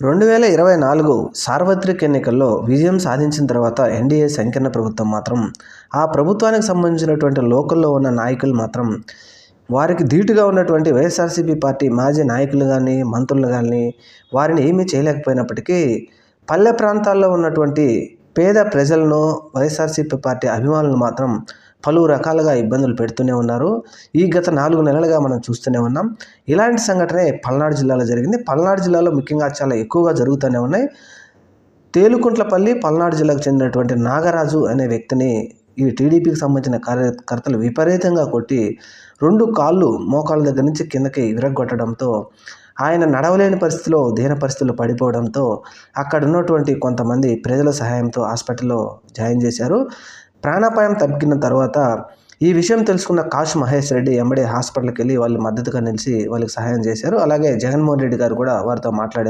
2024 సార్వత్రిక ఎన్నికల్లో విజయం సాధించిన తర్వాత ఎన్డీఏ సంకీర్ణ ప్రభుత్వం మాత్రం ఆ ప్రభుత్వానికి సంబంధించినటువంటి లోకల్లో ఉన్న నాయకులు మాత్రం వారికి ధీటుగా ఉన్నటువంటి వైఎస్ఆర్సీపీ పార్టీ మాజీ నాయకులు కానీ మంత్రులు కానీ వారిని ఏమీ చేయలేకపోయినప్పటికీ పల్లె ప్రాంతాల్లో ఉన్నటువంటి పేద ప్రజలను వైఎస్ఆర్సీపీ పార్టీ అభిమానులు మాత్రం పలు రకాలుగా ఇబ్బందులు పెడుతూనే ఉన్నారు. ఈ గత 4 నెలలుగా మనం చూస్తూనే ఉన్నాం. ఇలాంటి సంఘటనే పల్నాడు జిల్లాలో జరిగింది. పల్నాడు జిల్లాలో ముఖ్యంగా చాలా ఎక్కువగా జరుగుతూనే ఉన్నాయి. తేలుకుంట్లపల్లి పల్నాడు జిల్లాకు చెందినటువంటి నాగరాజు అనే వ్యక్తిని ఈ టీడీపీకి సంబంధించిన కార్యకర్తలు విపరీతంగా కొట్టి 2 కాళ్ళు మోకాళ్ళ దగ్గర నుంచి కిందకి విరగొట్టడంతో ఆయన నడవలేని పరిస్థితిలో దీన పరిస్థితుల్లో పడిపోవడంతో అక్కడ ఉన్నటువంటి కొంతమంది ప్రజల సహాయంతో హాస్పిటల్లో జాయిన్ చేశారు. ప్రాణాపాయం తగ్గిన తర్వాత ఈ విషయం తెలుసుకున్న కాశ్ మహేష్ రెడ్డి ఎంబడే హాస్పిటల్కి వెళ్ళి వాళ్ళు మద్దతుగా నిలిచి వాళ్ళకి సహాయం చేశారు. అలాగే జగన్మోహన్ రెడ్డి గారు కూడా వారితో మాట్లాడారు.